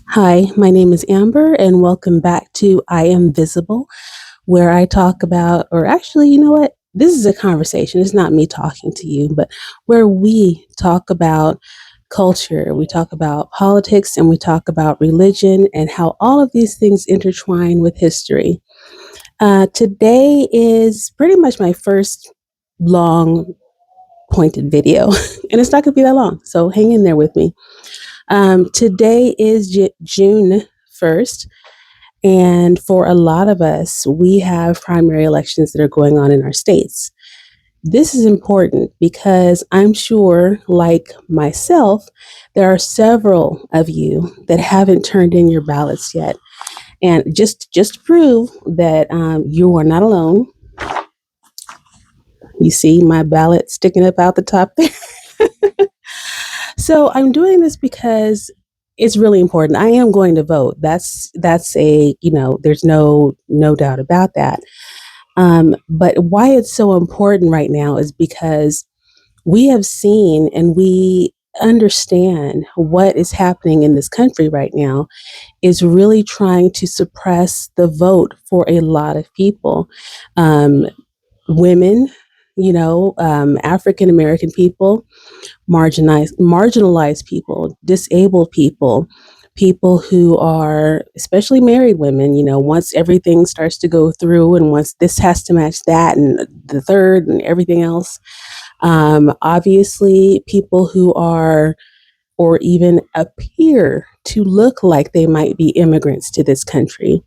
Hi, my name is Amber, and welcome back to I Am Visible, where I talk about, or actually, you know what? This is a conversation. It's not me talking to you, but where we talk about culture, we talk about politics, and we talk about religion and how all of these things intertwine with history. Today is pretty much my first long pointed video, and it's not going to be that long, so hang in there with me. Today is June 1st, and for a lot of us, we have primary elections that are going on in our states. This is important because I'm sure, like myself, there are several of you that haven't turned in your ballots yet. And just to prove that you are not alone, you see my ballot sticking up out the top there. So I'm doing this because it's really important. I am going to vote. That's a there's no doubt about that. But why it's so important right now is because we have seen and we understand what is happening in this country right now is really trying to suppress the vote for a lot of people. Um, Women, African American people, marginalized people, disabled people, people who are especially married women, once everything starts to go through and once this has to match that and the third and everything else. Obviously, people who are or even appear to look like they might be immigrants to this country.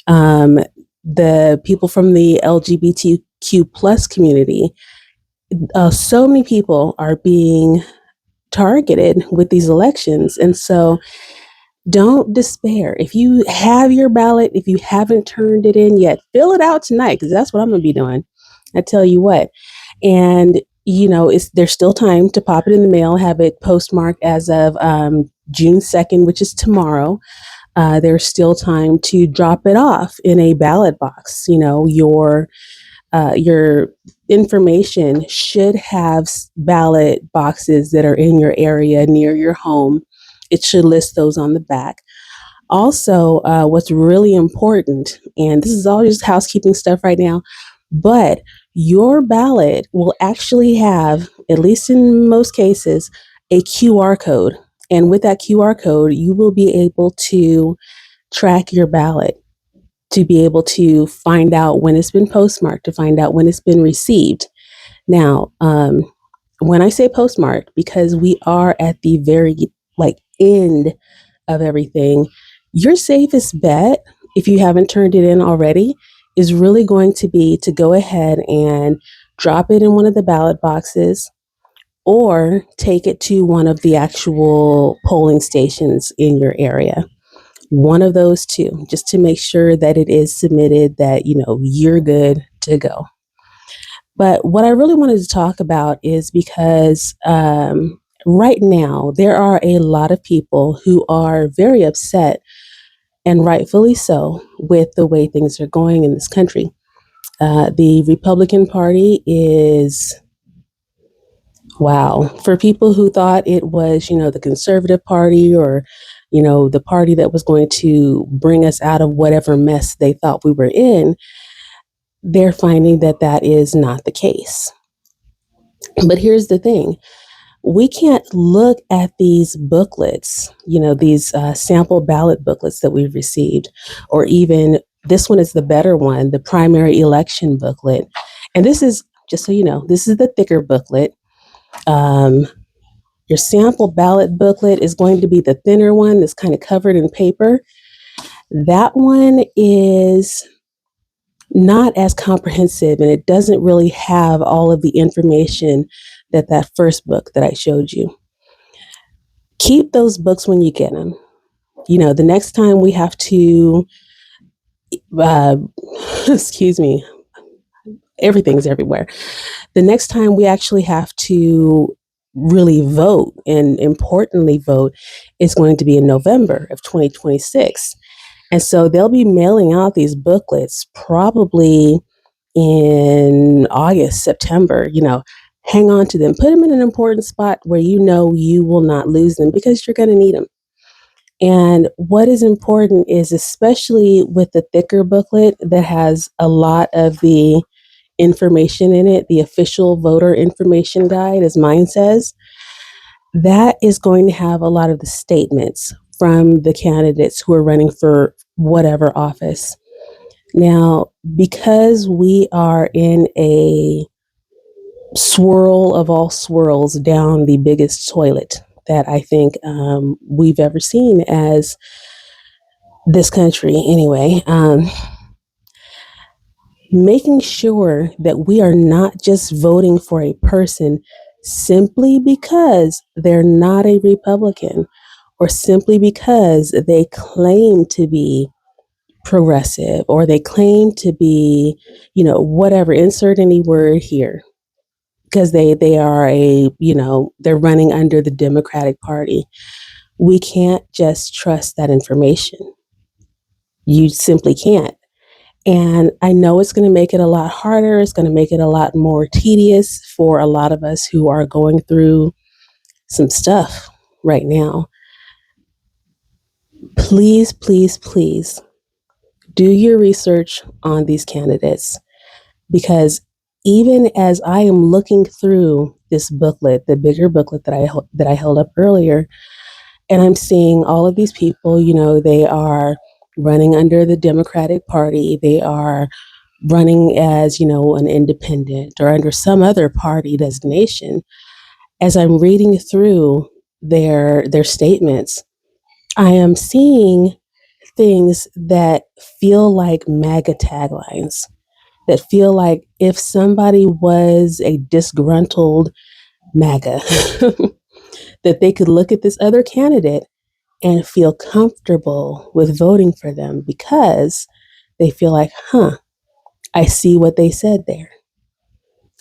Um, the people from the LGBTQ plus community, so many people are being targeted with these elections. And so don't despair. If you have your ballot, if you haven't turned it in yet, fill it out tonight because that's what I'm going to be doing. I tell you what. And, there's still time to pop it in the mail, have it postmarked as of June 2nd, which is tomorrow. There's still time to drop it off in a ballot box. Your information should have ballot boxes that are in your area near your home. It should list those on the back. Also, what's really important, and this is all just housekeeping stuff right now, but your ballot will actually have, at least in most cases, a QR code. And with that QR code, you will be able to track your ballot, to be able to find out when it's been postmarked, to find out when it's been received. Now, when I say postmarked, because we are at the very end of everything, your safest bet, if you haven't turned it in already, is really going to be to go ahead and drop it in one of the ballot boxes or take it to one of the actual polling stations in your area. One of those two, just to make sure that it is submitted, that you're good to go. But what I really wanted to talk about is because right now there are a lot of people who are very upset, and rightfully so, with the way things are going in this country. The Republican Party is, wow, for people who thought it was, the conservative party, or, the party that was going to bring us out of whatever mess they thought we were in, they're finding that that is not the case. But here's the thing. We can't look at these booklets, these sample ballot booklets that we've received, or even this one is the better one, the primary election booklet. And this is, just so you know, this is the thicker booklet. Um, your sample ballot booklet is going to be the thinner one that's kind of covered in paper. That one is not as comprehensive, and it doesn't really have all of the information that first book that I showed you. Keep those books when you get them. The next time we have to, uh, excuse me, everything's everywhere. The next time we actually have to really vote, and importantly vote, is going to be in November of 2026. And so they'll be mailing out these booklets probably in August, September. Hang on to them, put them in an important spot where you will not lose them because you're going to need them. And what is important is, especially with the thicker booklet that has a lot of the information in it, the official voter information guide, as mine says, that is going to have a lot of the statements from the candidates who are running for whatever office. Now, because we are in a swirl of all swirls down the biggest toilet that I think we've ever seen as this country, anyway, making sure that we are not just voting for a person simply because they're not a Republican or simply because they claim to be progressive or they claim to be, whatever, insert any word here, because they are they're running under the Democratic Party. We can't just trust that information. You simply can't. And I know it's going to make it a lot harder. It's going to make it a lot more tedious for a lot of us who are going through some stuff right now. Please, please, please do your research on these candidates, because even as I am looking through this booklet, the bigger booklet that I held up earlier, and I'm seeing all of these people, they are running under the Democratic Party. They are running as, an independent or under some other party designation. As I'm reading through their statements, I am seeing things that feel like MAGA taglines, that feel like if somebody was a disgruntled MAGA, that they could look at this other candidate and feel comfortable with voting for them because they feel like, I see what they said there.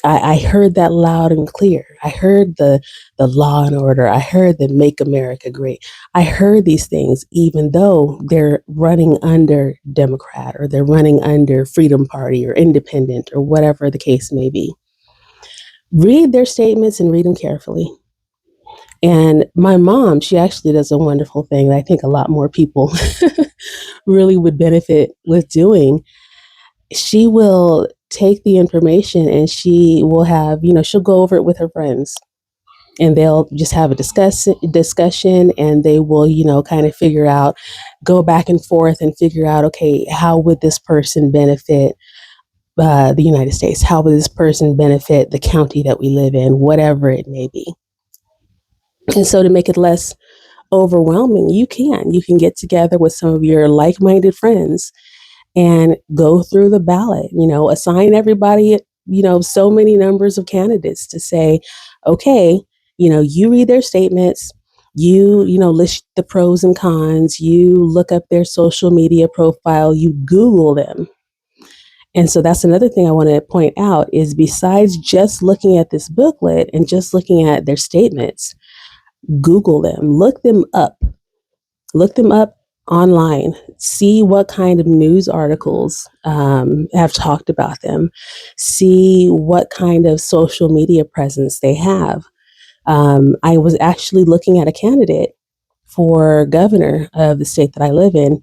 I heard that loud and clear. I heard the law and order. I heard the make America great. I heard these things, even though they're running under Democrat or they're running under Freedom Party or Independent or whatever the case may be. Read their statements and read them carefully. And my mom, she actually does a wonderful thing that I think a lot more people really would benefit with doing. She will take the information and she will have, she'll go over it with her friends and they'll just have a discussion and they will, kind of go back and forth and figure out, okay, how would this person benefit the United States? How would this person benefit the county that we live in, whatever it may be? And so to make it less overwhelming, you can get together with some of your like-minded friends and go through the ballot, assign everybody, so many numbers of candidates to say, okay, you read their statements, list the pros and cons, you look up their social media profile, you Google them. And so that's another thing I want to point out is, besides just looking at this booklet and just looking at their statements, Google them, look them up online, see what kind of news articles have talked about them, see what kind of social media presence they have. I was actually looking at a candidate for governor of the state that I live in,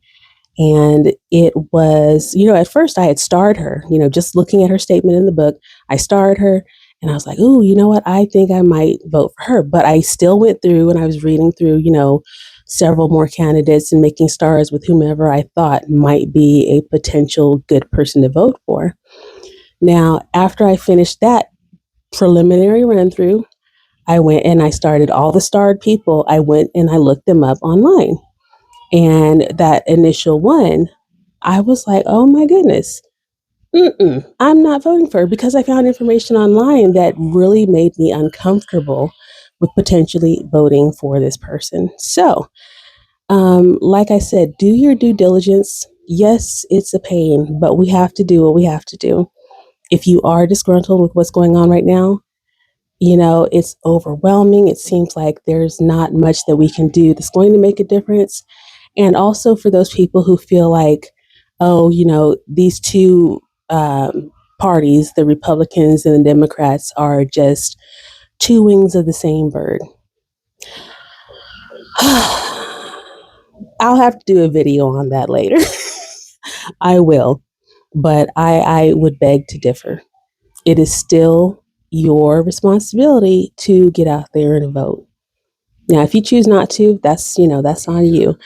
and it was, at first I had starred her, just looking at her statement in the book. I starred her and I was like, ooh, you know what? I think I might vote for her. But I still went through and I was reading through, several more candidates and making stars with whomever I thought might be a potential good person to vote for. Now, after I finished that preliminary run through, I went and I started all the starred people. I went and I looked them up online. And that initial one, I was like, oh my goodness, I'm not voting for her, because I found information online that really made me uncomfortable with potentially voting for this person. So, like I said, do your due diligence. Yes, it's a pain, but we have to do what we have to do. If you are disgruntled with what's going on right now, it's overwhelming. It seems like there's not much that we can do that's going to make a difference. And also for those people who feel like, oh, these two parties, the Republicans and the Democrats, are just two wings of the same bird. I'll have to do a video on that later. I will, but I would beg to differ. It is still your responsibility to get out there and vote. Now, if you choose not to, that's on you.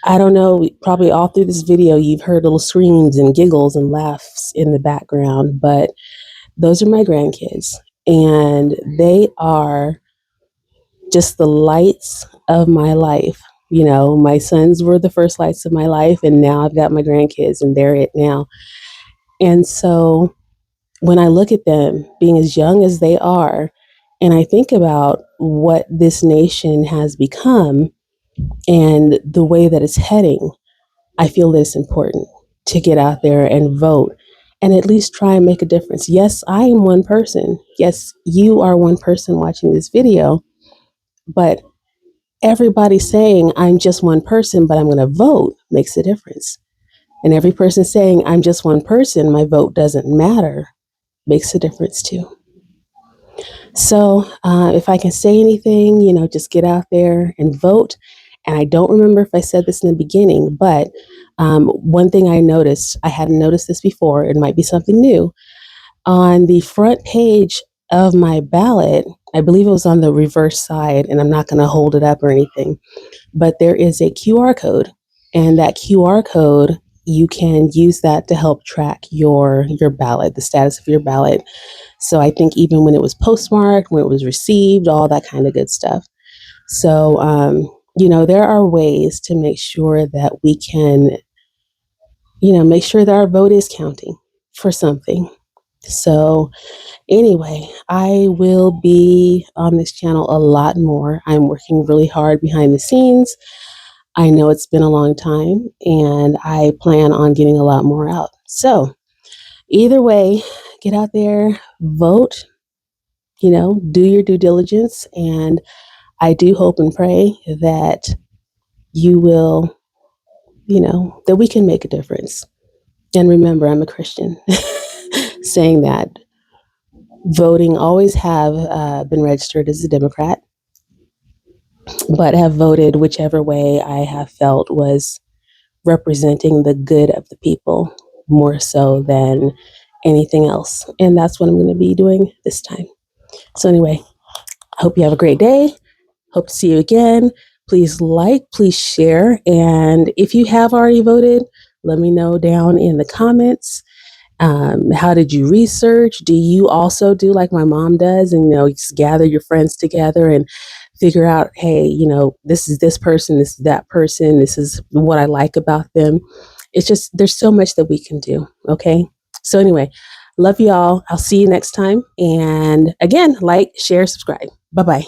I don't know, probably all through this video, you've heard little screams and giggles and laughs in the background, but those are my grandkids, and they are just the lights of my life. My sons were the first lights of my life, and now I've got my grandkids, and they're it now. And so when I look at them being as young as they are, and I think about what this nation has become and the way that it's heading, I feel that it's important to get out there and vote and at least try and make a difference. Yes, I am one person. Yes, you are one person watching this video, but everybody saying I'm just one person, but I'm going to vote makes a difference. And every person saying I'm just one person, my vote doesn't matter, makes a difference too. So if I can say anything, just get out there and vote. And I don't remember if I said this in the beginning, but one thing I noticed, I hadn't noticed this before, it might be something new. On the front page of my ballot, I believe it was on the reverse side, and I'm not going to hold it up or anything, but there is a QR code. And that QR code, you can use that to help track your ballot, the status of your ballot. So I think even when it was postmarked, when it was received, all that kind of good stuff. So, there are ways to make sure that we can, make sure that our vote is counting for something. So anyway, I will be on this channel a lot more. I'm working really hard behind the scenes. I know it's been a long time, and I plan on getting a lot more out. So either way, get out there, vote, do your due diligence. And I do hope and pray that you will, that we can make a difference. And remember, I'm a Christian. Saying that, voting, always have been registered as a Democrat, but have voted whichever way I have felt was representing the good of the people more so than anything else. And that's what I'm going to be doing this time. So anyway, I hope you have a great day. Hope to see you again. Please like, please share. And if you have already voted, let me know down in the comments. How did you research? Do you also do like my mom does and, just gather your friends together and figure out, hey, this is this person, this is that person, this is what I like about them. It's just, there's so much that we can do. Okay. So anyway, love you all. I'll see you next time. And again, like, share, subscribe. Bye-bye.